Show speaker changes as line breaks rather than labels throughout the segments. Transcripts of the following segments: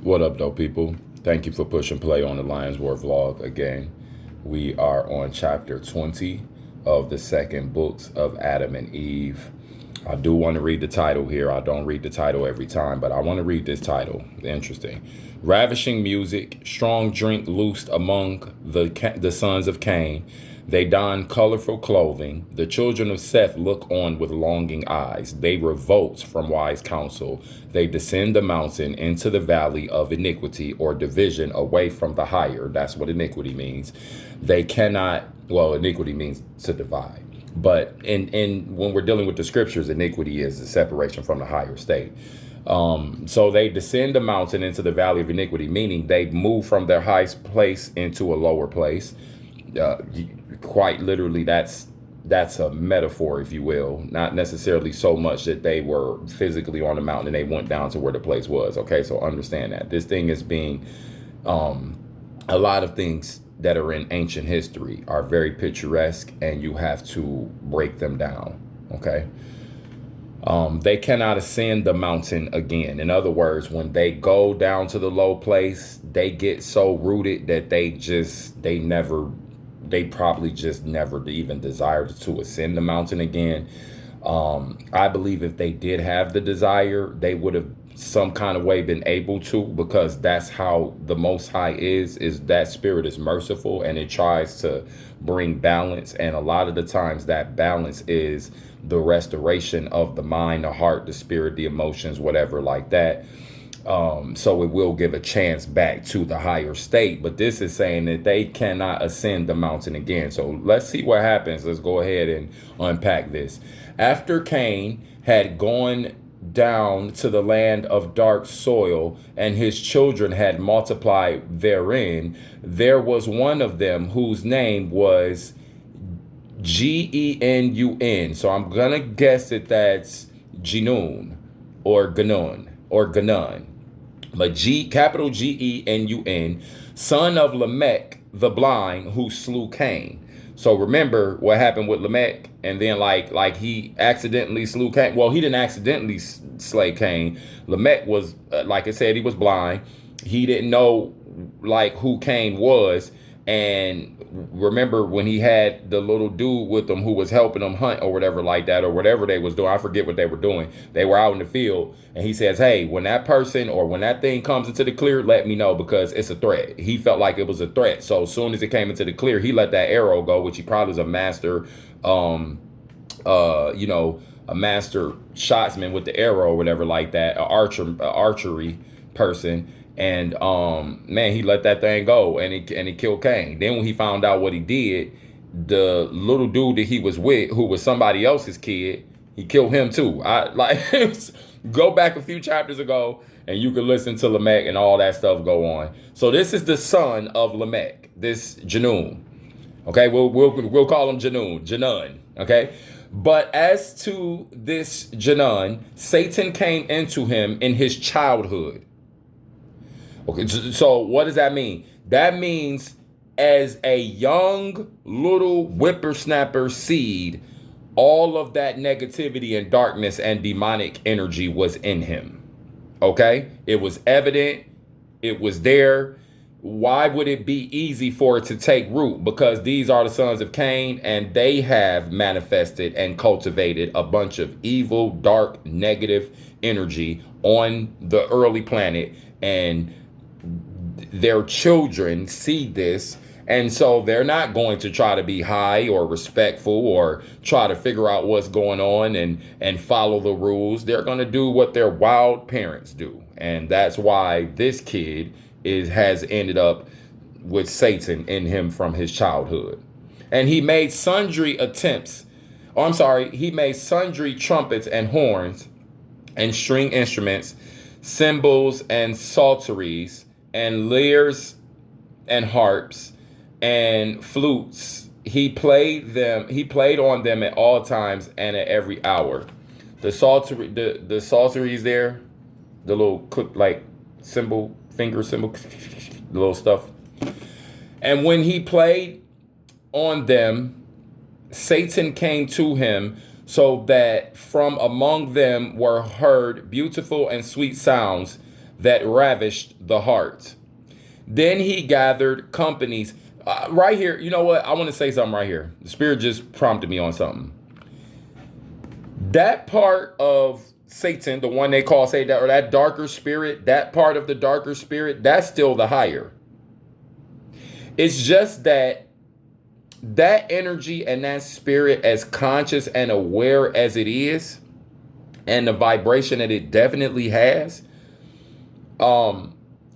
What up, though, people? Thank you for pushing play on the Lions War vlog again. We are on chapter 20 of the second books of Adam and Eve. I do want to read the title here. I don't read the title every time, but I want to read this title. Interesting. Ravishing music, strong drink loosed among the sons of Cain. They don colorful clothing. The children of Seth look on with longing eyes. They revolt from wise counsel. They descend the mountain into the valley of iniquity, or division away from the higher. That's what iniquity means. They cannot, well, iniquity means to divide. But in when we're dealing with the scriptures, iniquity is the separation from the higher state. So they descend the mountain into the valley of iniquity, meaning they move from their highest place into a lower place. Quite literally, that's a metaphor, if you will, not necessarily so much that they were physically on the mountain and they went down to where the place was. Okay, so understand that this thing is being a lot of things that are in ancient history are very picturesque, and you have to break them down. Okay. They cannot ascend the mountain again. In other words, when they go down to the low place, they get so rooted that they probably just never even desired to ascend the mountain again. I believe if they did have the desire, they would have some kind of way been able to, because that's how the Most High is that spirit is merciful and it tries to bring balance. And a lot of the times that balance is the restoration of the mind, the heart, the spirit, the emotions, whatever like that. So it will give a chance back to the higher state. But this is saying that they cannot ascend the mountain again. So let's see what happens. Let's go ahead and unpack this. After Cain had gone down to the land of dark soil, and his children had multiplied therein, there was one of them whose name was Genun. So I'm going to guess that that's Genun or Ganun. But capital Genun, son of Lamech the blind, who slew Cain. So remember what happened with Lamech, and then like he accidentally slew Cain. Well, he didn't accidentally slay Cain. Lamech was, like I said, he was blind. He didn't know like who Cain was. And remember when he had the little dude with him who was helping him hunt or whatever like that, or whatever they was doing. I forget what they were doing. They were out in the field, and he says, hey, when that person or when that thing comes into the clear, let me know, because it's a threat. He felt like it was a threat. So as soon as it came into the clear, he let that arrow go, which he probably was a master, a master shotsman with the arrow or whatever like that, archery person. And man, he let that thing go, and he killed Cain. Then when he found out what he did, the little dude that he was with, who was somebody else's kid, he killed him too. I like go back a few chapters ago, and you can listen to Lamech and all that stuff go on. So this is the son of Lamech, this Genun. Okay, we'll call him Genun. Okay. But as to this Genun, Satan came into him in his childhood. Okay, so what does that mean? That means as a young little whippersnapper seed, all of that negativity and darkness and demonic energy was in him. Okay? It was evident. It was there. Why would it be easy for it to take root? Because these are the sons of Cain, and they have manifested and cultivated a bunch of evil, dark, negative energy on the early planet, and their children see this, and so they're not going to try to be high or respectful or try to figure out what's going on and follow the rules. They're going to do what their wild parents do, and that's why this kid has ended up with Satan in him from his childhood. And he made sundry he made sundry trumpets and horns and string instruments, cymbals and psalteries, and lyres and harps and flutes. He played on them at all times and at every hour. The psalteries there, the little finger cymbal, the little stuff. And when he played on them, Satan came to him, so that from among them were heard beautiful and sweet sounds, that ravished the heart. Then he gathered companies. Right here, you know what? I want to say something right here. The Spirit just prompted me on something. That part of Satan, the one they call Satan, or that darker spirit, that part of the darker spirit, that's still the higher. It's just that that energy and that spirit, as conscious and aware as it is, and the vibration that it definitely has,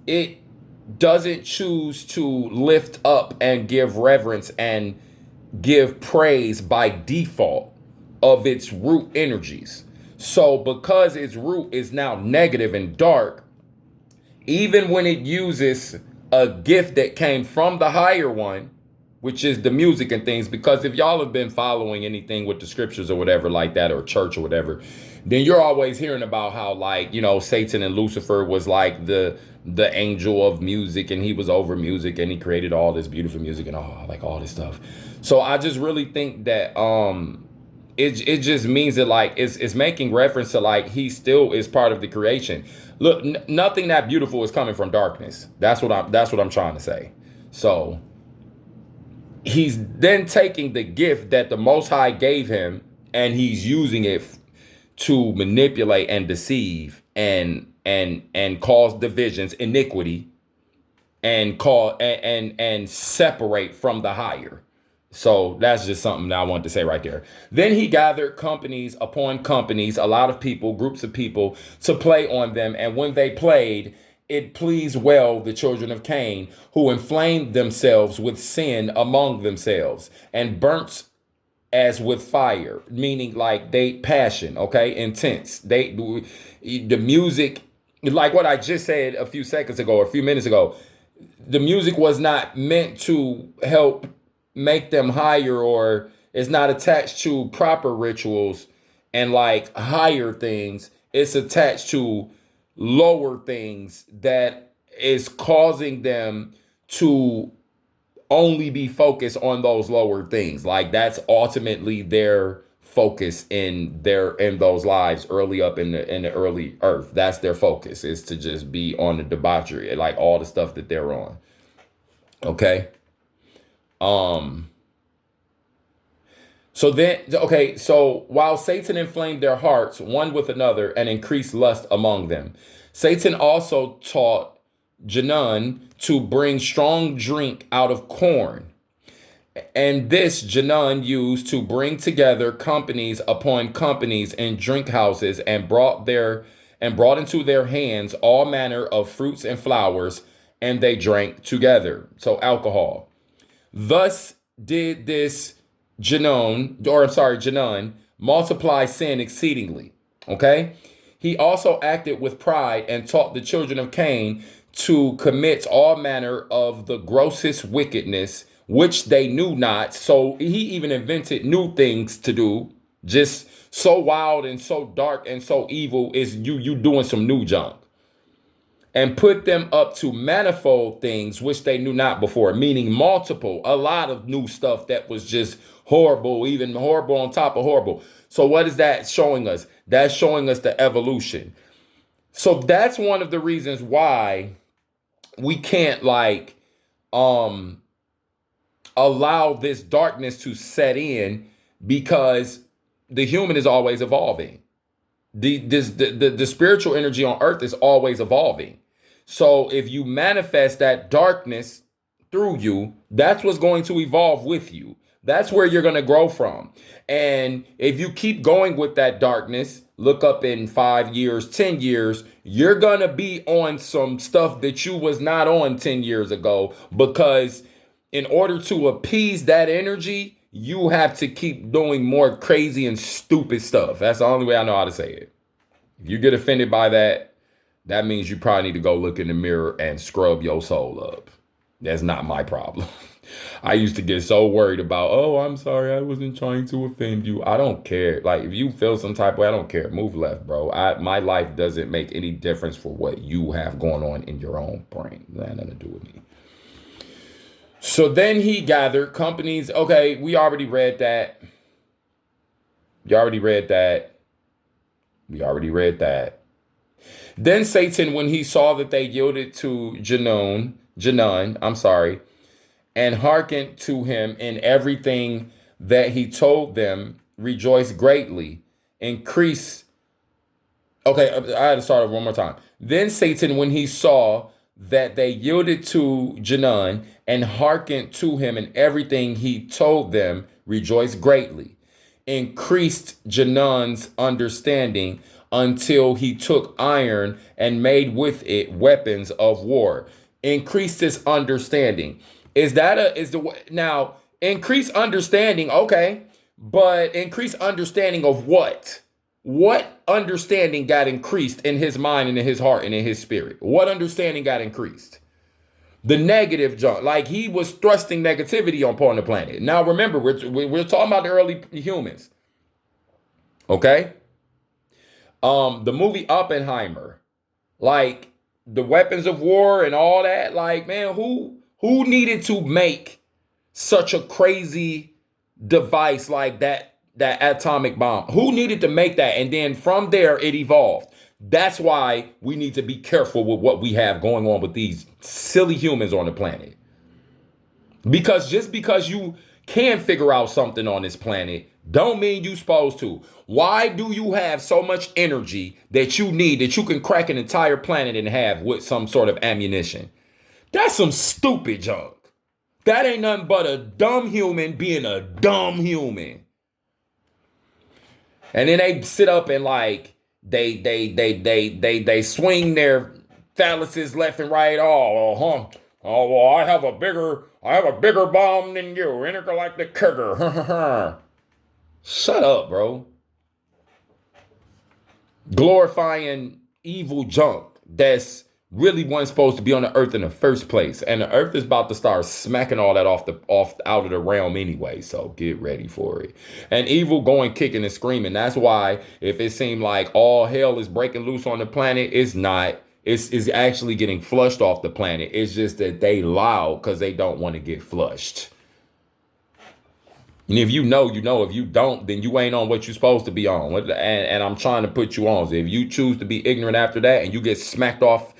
it doesn't choose to lift up and give reverence and give praise by default of its root energies. So because its root is now negative and dark, even when it uses a gift that came from the higher one, which is the music and things, because if y'all have been following anything with the scriptures or whatever like that, or church or whatever, then you're always hearing about how, like, you know, Satan and Lucifer was like the angel of music, and he was over music, and he created all this beautiful music and all this stuff. So I just really think that it just means that, like, it's making reference to, like, he still is part of the creation. Look, nothing that beautiful is coming from darkness. That's what I'm trying to say. So he's then taking the gift that the Most High gave him, and he's using it to manipulate and deceive and cause divisions, iniquity, and and separate from the higher. So that's just something that I wanted to say right there. Then he gathered companies upon companies, a lot of people, groups of people, to play on them. And when they played, it pleased well the children of Cain, who inflamed themselves with sin among themselves and burnt as with fire, meaning like they passion, okay, intense. The music, like what I just said a few seconds ago, or a few minutes ago, the music was not meant to help make them higher, or it's not attached to proper rituals and like higher things. It's attached to lower things that is causing them to only be focused on those lower things. Like that's ultimately their focus in those lives early up in the early earth. That's their focus, is to just be on the debauchery, like all the stuff that they're on. Okay. So while Satan inflamed their hearts one with another and increased lust among them, Satan also taught Janun to bring strong drink out of corn. And this Janun used to bring together companies upon companies in drink houses, and brought into their hands all manner of fruits and flowers, and they drank together. So alcohol. Thus did this Janun multiply sin exceedingly. Okay? He also acted with pride and taught the children of Cain to commit all manner of the grossest wickedness, which they knew not. So he even invented new things to do. Just so wild and so dark and so evil is you doing some new junk. And put them up to manifold things which they knew not before, meaning multiple, a lot of new stuff that was just horrible, even horrible on top of horrible. So what is that showing us? That's showing us the evolution. So that's one of the reasons why we can't allow this darkness to set in, because the human is always evolving. The spiritual energy on earth is always evolving. So if you manifest that darkness through you, that's what's going to evolve with you. That's where you're going to grow from. And if you keep going with that darkness, look up in 5 years, 10 years, you're going to be on some stuff that you was not on 10 years ago, because in order to appease that energy, you have to keep doing more crazy and stupid stuff. That's the only way I know how to say it. If you get offended by that, that means you probably need to go look in the mirror and scrub your soul up. That's not my problem. I used to get so worried about, oh, I'm sorry, I wasn't trying to offend you. I don't care. Like, if you feel some type of way, I don't care. Move left, bro. My life doesn't make any difference for what you have going on in your own brain. That had nothing to do with me. So then he gathered companies. Okay, we already read that. We already read that. Then Satan, when he saw that they yielded to Janun, I'm sorry, and hearkened to him in everything that he told them, rejoiced greatly, increased. Okay, I had to start over one more time. Then Satan, when he saw that they yielded to Janun and hearkened to him in everything he told them, rejoiced greatly, increased Janun's understanding until he took iron and made with it weapons of war. Increased his understanding. Is the now increased understanding? Okay, but increased understanding of what? What understanding got increased in his mind and in his heart and in his spirit? What understanding got increased? The negative junk, like he was thrusting negativity upon the planet. Now remember, we're talking about the early humans, okay? The movie Oppenheimer, like the weapons of war and all that. Like, man, who needed to make such a crazy device like that atomic bomb? Who needed to make that? And then from there it evolved. That's why we need to be careful with what we have going on with these silly humans on the planet. Because just because you can figure out something on this planet don't mean you supposed to. Why do you have so much energy that you need that you can crack an entire planet in half with some sort of ammunition? That's some stupid junk. That ain't nothing but a dumb human being a dumb human. And then they sit up and like they swing their phalluses left and right. Oh well, I have a bigger bomb than you, intergalactic cougar. Shut up, bro. Glorifying evil junk that's really wasn't supposed to be on the earth in the first place. And the earth is about to start smacking all that out of the realm anyway. So get ready for it. And evil going kicking and screaming. That's why if it seemed like all hell is breaking loose on the planet, it's not. It's actually getting flushed off the planet. It's just that they loud because they don't want to get flushed. And if you know, you know. If you don't, then you ain't on what you're supposed to be on. And I'm trying to put you on. So if you choose to be ignorant after that and you get smacked off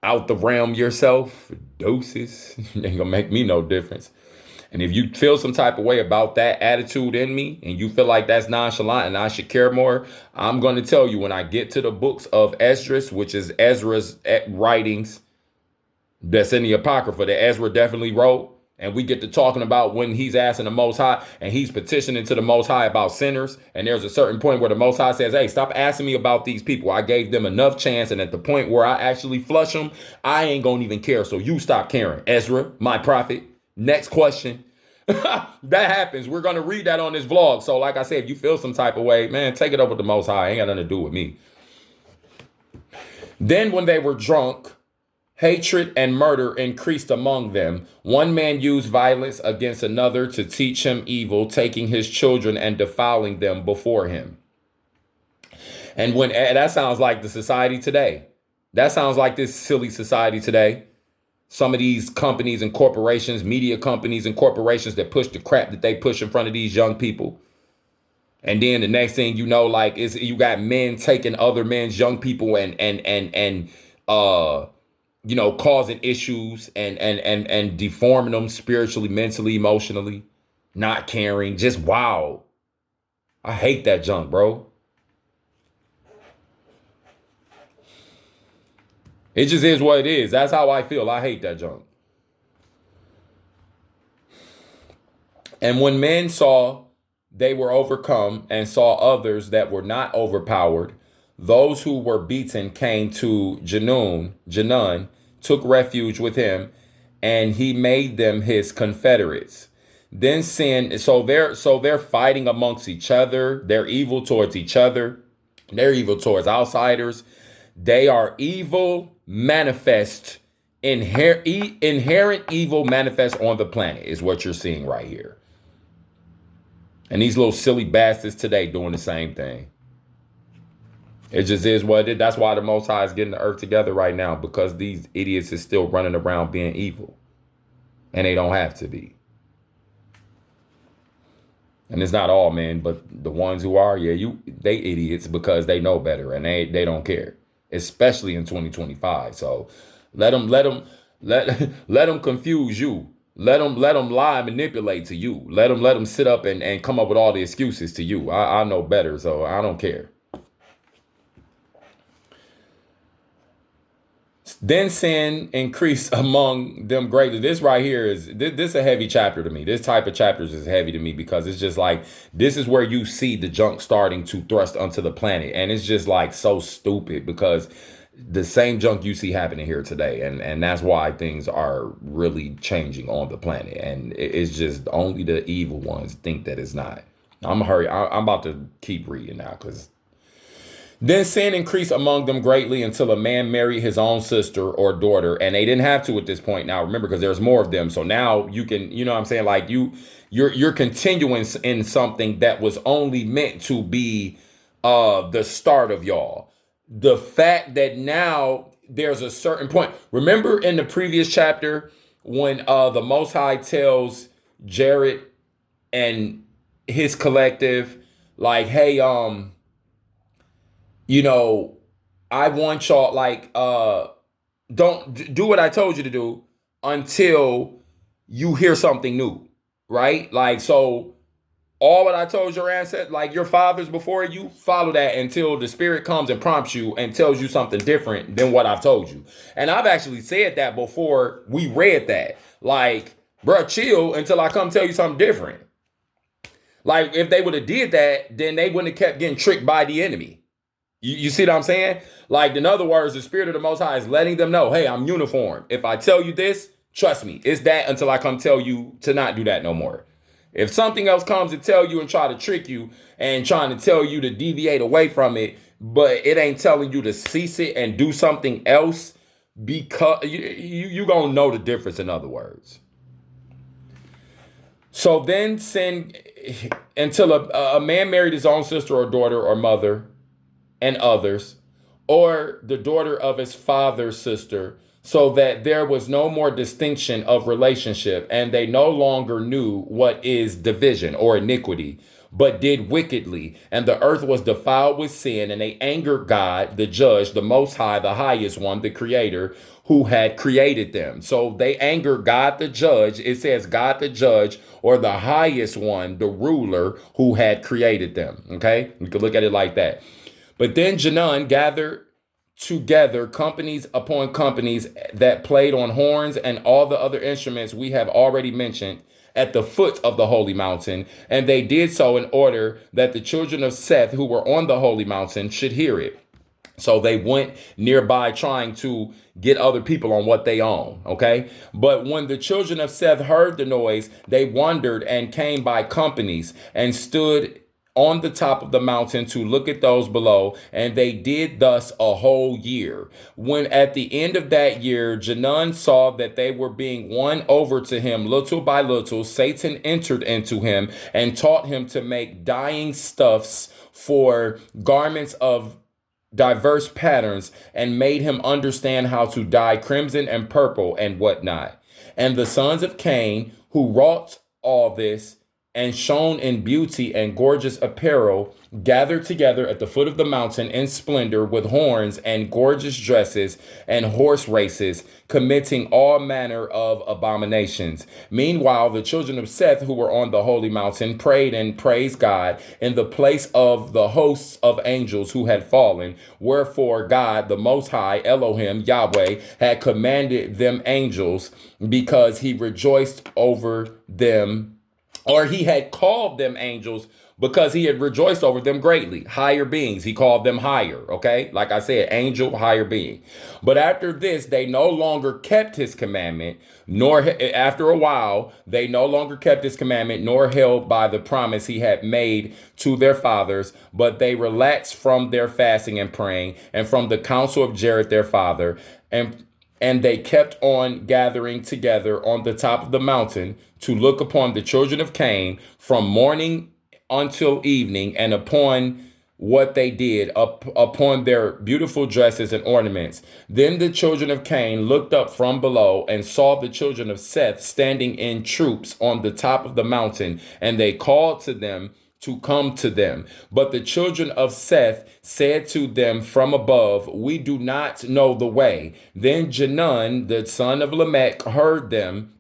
out the realm yourself, doses, ain't gonna make me no difference. And if you feel some type of way about that attitude in me and you feel like that's nonchalant and I should care more, I'm going to tell you when I get to the books of Esdras, which is Ezra's writings that's in the Apocrypha that Ezra definitely wrote, and we get to talking about when he's asking the Most High and he's petitioning to the Most High about sinners. And there's a certain point where the Most High says, hey, stop asking me about these people. I gave them enough chance. And at the point where I actually flush them, I ain't going to even care. So you stop caring. Ezra, my prophet. Next question. That happens. We're going to read that on this vlog. So like I said, if you feel some type of way, man, take it up with the Most High. Ain't got nothing to do with me. Then when they were drunk, hatred and murder increased among them. One man used violence against another to teach him evil, taking his children and defiling them before him. And when that sounds like the society today. That sounds like this silly society today. Some of these companies and corporations, media companies and corporations that push the crap that they push in front of these young people. And then the next thing you know, like, is you got men taking other men's young people and causing issues and deforming them spiritually, mentally, emotionally, not caring, just wow. I hate that junk, bro. It just is what it is. That's how I feel. I hate that junk. And when men saw they were overcome and saw others that were not overpowered, those who were beaten came to Janun, took refuge with him, and he made them his confederates. Then sin, so they're fighting amongst each other. They're evil towards each other. They're evil towards outsiders. They are evil manifest, inherent evil manifest on the planet is what you're seeing right here. And these little silly bastards today doing the same thing. It just is what it is. That's why the Most High is getting the earth together right now, because these idiots is still running around being evil. And they don't have to be. And it's not all men, but the ones who are, they idiots because they know better and they don't care. especially in 2025. So let them confuse you. Let them lie and manipulate to you. Let them sit up and come up with all the excuses to you. I know better, so I don't care. Then sin increased among them greatly. This right here this a heavy chapter to me. This type of chapters is heavy to me because it's just like this is where you see the junk starting to thrust onto the planet, and it's just like so stupid because the same junk you see happening here today, and that's why things are really changing on the planet, and it's just only the evil ones think that it's not. I'm hurry. I'm about to keep reading now because then sin increased among them greatly until a man married his own sister or daughter, and they didn't have to at this point. Now remember, because there's more of them, so now you can, you know what I'm saying, like you're continuing in something that was only meant to be the start of y'all. The fact that now there's a certain point. Remember in the previous chapter when the Most High tells Jared and his collective, like, hey, you know, I want y'all like don't do what I told you to do until you hear something new, right? Like so all what I told your ancestors, like your fathers before you, follow that until the spirit comes and prompts you and tells you something different than what I've told you. And I've actually said that before we read that. Like, bruh, chill until I come tell you something different. Like if they would have did that, then they wouldn't have kept getting tricked by the enemy. You see what I'm saying? Like, in other words, the spirit of the Most High is letting them know, hey, I'm uniform. If I tell you this, trust me, it's that until I come tell you to not do that no more. If something else comes to tell you and try to trick you and trying to tell you to deviate away from it, but it ain't telling you to cease it and do something else, because you gonna know the difference, in other words. So then sin until a man married his own sister or daughter or mother and others, or the daughter of his father's sister, so that there was no more distinction of relationship, and they no longer knew what is division or iniquity, but did wickedly, and the earth was defiled with sin, and they angered God, the judge, the Most High, the highest one, the creator, who had created them. So they angered God the judge. It says God the judge, or the highest one, the ruler, who had created them. Okay, you could look at it like that. But then Janun gathered together companies upon companies that played on horns and all the other instruments we have already mentioned at the foot of the holy mountain. And they did so in order that the children of Seth who were on the holy mountain should hear it. So they went nearby trying to get other people on what they own. Okay. But when the children of Seth heard the noise, they wondered and came by companies and stood on the top of the mountain to look at those below, and they did thus a whole year. When at the end of that year, Janun saw that they were being won over to him little by little, Satan entered into him and taught him to make dyeing stuffs for garments of diverse patterns, and made him understand how to dye crimson and purple and whatnot. And the sons of Cain, who wrought all this, and shone in beauty and gorgeous apparel, gathered together at the foot of the mountain in splendor with horns and gorgeous dresses and horse races, committing all manner of abominations. Meanwhile, the children of Seth who were on the holy mountain prayed and praised God in the place of the hosts of angels who had fallen. Wherefore God, the Most High, Elohim, Yahweh, had commanded them angels, because he rejoiced over them, or he had called them angels because he had rejoiced over them greatly. Higher beings, he called them higher, okay? Like I said, angel, higher being. But after this, they no longer kept his commandment, nor after a while, they no longer kept his commandment, nor held by the promise he had made to their fathers, but they relaxed from their fasting and praying, and from the counsel of Jared their father, and they kept on gathering together on the top of the mountain to look upon the children of Cain from morning until evening, and upon what they did, upon their beautiful dresses and ornaments. Then the children of Cain looked up from below and saw the children of Seth standing in troops on the top of the mountain, and they called to them to come to them. But the children of Seth said to them from above, we do not know the way. Then Janun, the son of Lamech, heard them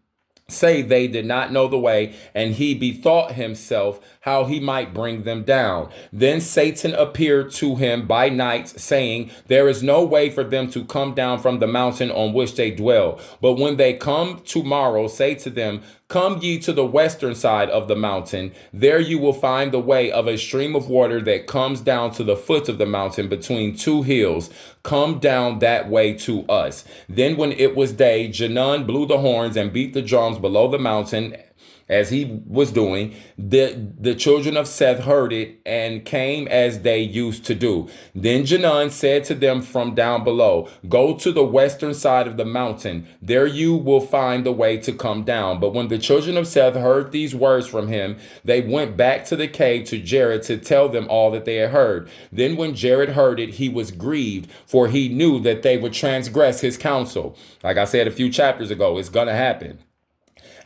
say they did not know the way, and he bethought himself how he might bring them down. Then Satan appeared to him by night, saying, there is no way for them to come down from the mountain on which they dwell. But when they come tomorrow, say to them, come ye to the western side of the mountain. There you will find the way of a stream of water that comes down to the foot of the mountain between two hills. Come down that way to us. Then when it was day, Janun blew the horns and beat the drums below the mountain, as he was doing. The children of Seth heard it and came as they used to do. Then Janun said to them from down below, go to the western side of the mountain. There you will find the way to come down. But when the children of Seth heard these words from him, they went back to the cave to Jared to tell them all that they had heard. Then when Jared heard it, he was grieved, for he knew that they would transgress his counsel. Like I said a few chapters ago, it's going to happen.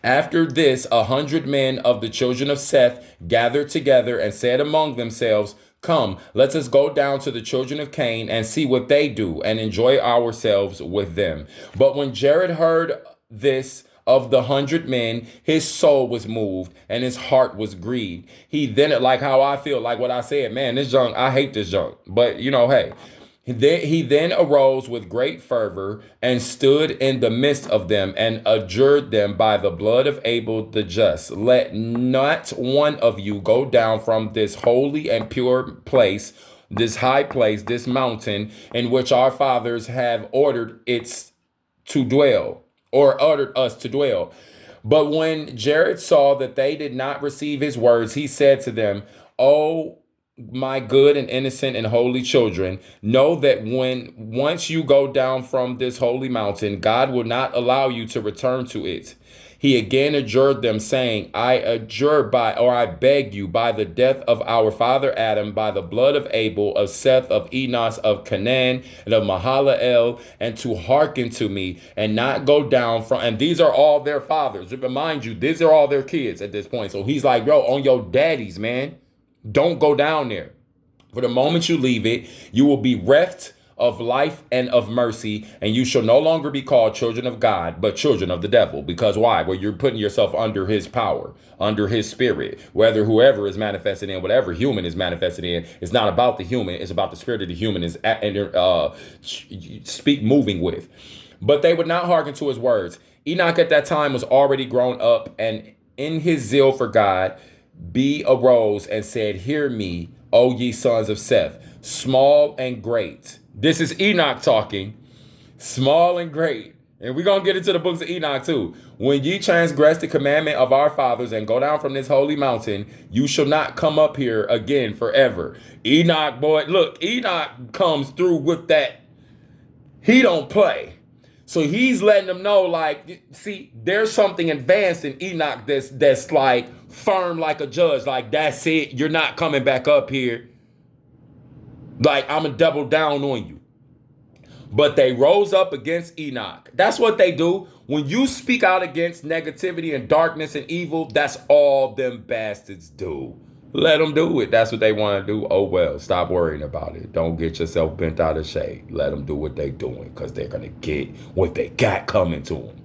After this, 100 men of the children of Seth gathered together and said among themselves, come, let us go down to the children of Cain and see what they do and enjoy ourselves with them. But when Jared heard this of the 100 men, his soul was moved and his heart was grieved. He then, like how I feel, like what I said, man, this junk, I hate this junk. But, hey. He then arose with great fervor and stood in the midst of them and adjured them by the blood of Abel the just, let not one of you go down from this holy and pure place, this high place, this mountain in which our fathers have ordered us to dwell. But when Jared saw that they did not receive his words, he said to them, "O my good and innocent and holy children, know that when once you go down from this holy mountain, God will not allow you to return to it." He again adjured them, saying, I beg you by the death of our father Adam, by the blood of Abel, of Seth, of Enos, of Canaan, and of Mahalalel, and to hearken to me and not go down from, and these are all their fathers. Remind you, these are all their kids at this point. So he's like, yo, on your daddies, man. Don't go down there. For the moment you leave it, you will be reft of life and of mercy, and you shall no longer be called children of God, but children of the devil. Because why? Well, you're putting yourself under his power, under his spirit. Whether whoever is manifested in, whatever human is manifested in, it's not about the human. It's about the spirit of the human is moving with. But they would not hearken to his words. Enoch at that time was already grown up, and in his zeal for God, arose and said, hear me, O ye sons of Seth, small and great. This is Enoch talking, small and great. And we're going to get into the books of Enoch too. When ye transgress the commandment of our fathers and go down from this holy mountain, you shall not come up here again forever. Enoch, boy, look, Enoch comes through with that. He don't play. So he's letting them know, like, see, there's something advanced in Enoch that's like firm like a judge. Like, that's it. You're not coming back up here. Like, I'm going to double down on you. But they rose up against Enoch. That's what they do. When you speak out against negativity and darkness and evil, that's all them bastards do. Let them do it. That's what they want to do. Oh, well, stop worrying about it. Don't get yourself bent out of shape. Let them do what they're doing, because they're going to get what they got coming to them.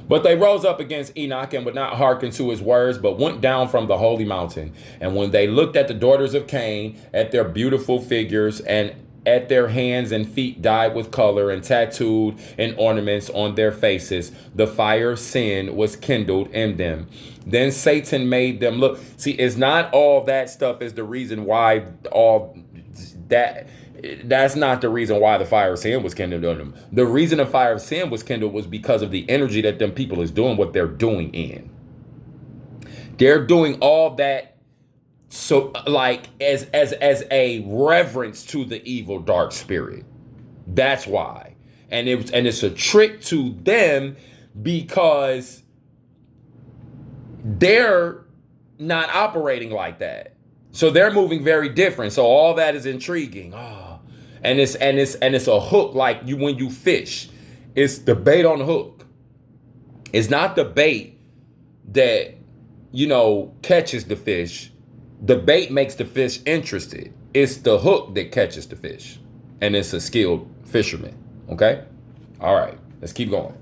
But they rose up against Enoch and would not hearken to his words, but went down from the holy mountain. And when they looked at the daughters of Cain, at their beautiful figures, and at their hands and feet dyed with color and tattooed in ornaments on their faces, the fire of sin was kindled in them. Then Satan made them look. See, it's not all that stuff is the reason why all that. That's not the reason why the fire of sin was kindled on them. The reason the fire of sin was kindled was because of the energy that them people is doing what they're doing in. They're doing all that. So, like, as a reverence to the evil dark spirit. That's why. And it's a trick to them, because they're not operating like that. So they're moving very different. So all that is intriguing. And it's a hook, like when you fish. It's the bait on the hook. It's not the bait that, catches the fish. The bait makes the fish interested. It's the hook that catches the fish. And it's a skilled fisherman. Okay? All right. Let's keep going.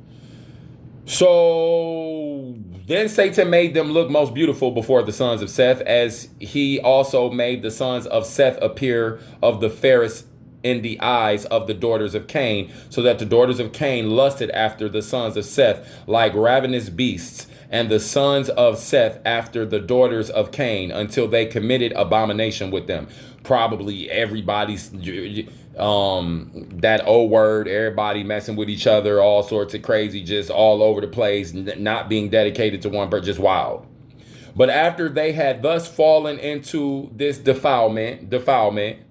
So then Satan made them look most beautiful before the sons of Seth, as he also made the sons of Seth appear of the fairest in the eyes of the daughters of Cain, so that the daughters of Cain lusted after the sons of Seth like ravenous beasts, and the sons of Seth after the daughters of Cain, until they committed abomination with them. Probably everybody's that old word, everybody messing with each other, all sorts of crazy, just all over the place, not being dedicated to one, but just wild. But after they had thus fallen into this defilement,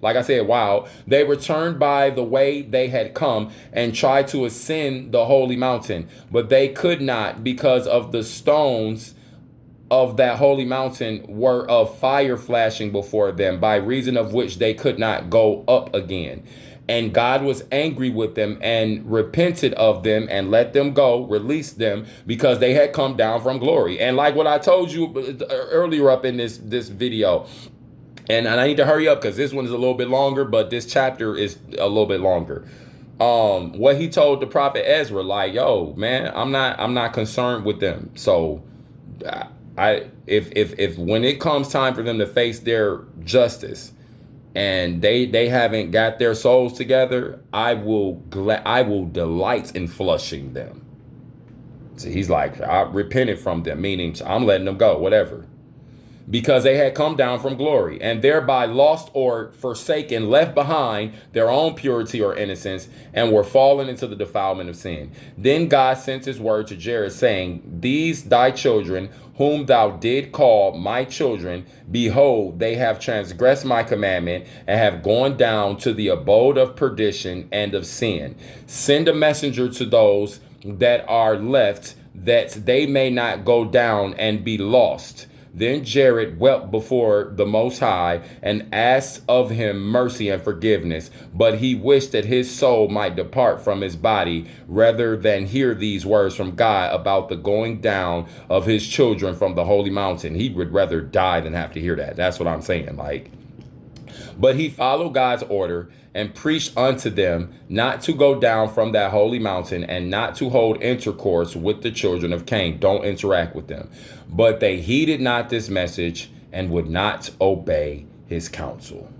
like I said, wow, they returned by the way they had come and tried to ascend the holy mountain, but they could not, because of the stones of that holy mountain were of fire flashing before them, by reason of which they could not go up again. And God was angry with them and repented of them and let them go, released them, because they had come down from glory. And like what I told you earlier up in this video, and I need to hurry up because this one is a little bit longer, but this chapter is a little bit longer. What he told the prophet Ezra, like, yo, man, I'm not concerned with them. So if when it comes time for them to face their justice, and they haven't got their souls together, I will delight in flushing them. So he's like, I repented from them, meaning I'm letting them go, whatever. Because they had come down from glory, and thereby lost or forsaken, left behind their own purity or innocence, and were fallen into the defilement of sin. Then God sent his word to Jared, saying, these thy children, whom thou did call my children, behold, they have transgressed my commandment, and have gone down to the abode of perdition and of sin. Send a messenger to those that are left, that they may not go down and be lost. Then Jared wept before the Most High and asked of him mercy and forgiveness. But he wished that his soul might depart from his body rather than hear these words from God about the going down of his children from the holy mountain. He would rather die than have to hear that. That's what I'm saying. But he followed God's order and preached unto them not to go down from that holy mountain and not to hold intercourse with the children of Cain. Don't interact with them. But they heeded not this message and would not obey his counsel.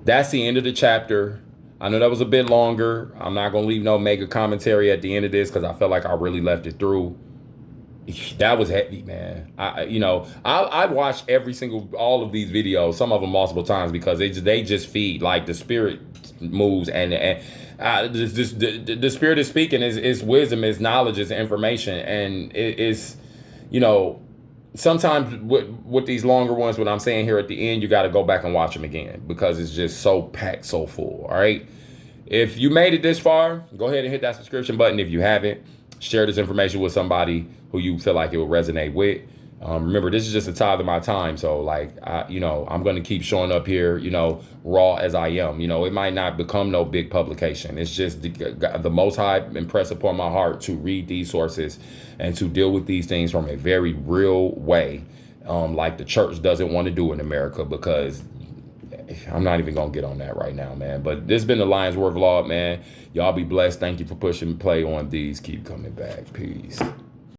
That's the end of the chapter. I know that was a bit longer. I'm not going to leave no mega commentary at the end of this because I felt like I really left it through. That was heavy, man. I watched all of these videos, some of them multiple times, because they just feed, like, the spirit moves, and the spirit is speaking, is wisdom, is knowledge, is information, and it is, sometimes with these longer ones, what I'm saying here at the end, you got to go back and watch them again because it's just so packed, so full. All right. If you made it this far, go ahead and hit that subscription button. If you haven't, share this information with somebody who you feel like it will resonate with. Remember, this is just a tithe of my time. So I'm going to keep showing up here, raw as I am. It might not become no big publication. It's just the Most High impressed upon my heart to read these sources and to deal with these things from a very real way. Like the church doesn't want to do in America, because I'm not even going to get on that right now, man. But this has been the Lions Word Vlog, man. Y'all be blessed. Thank you for pushing play on these. Keep coming back. Peace.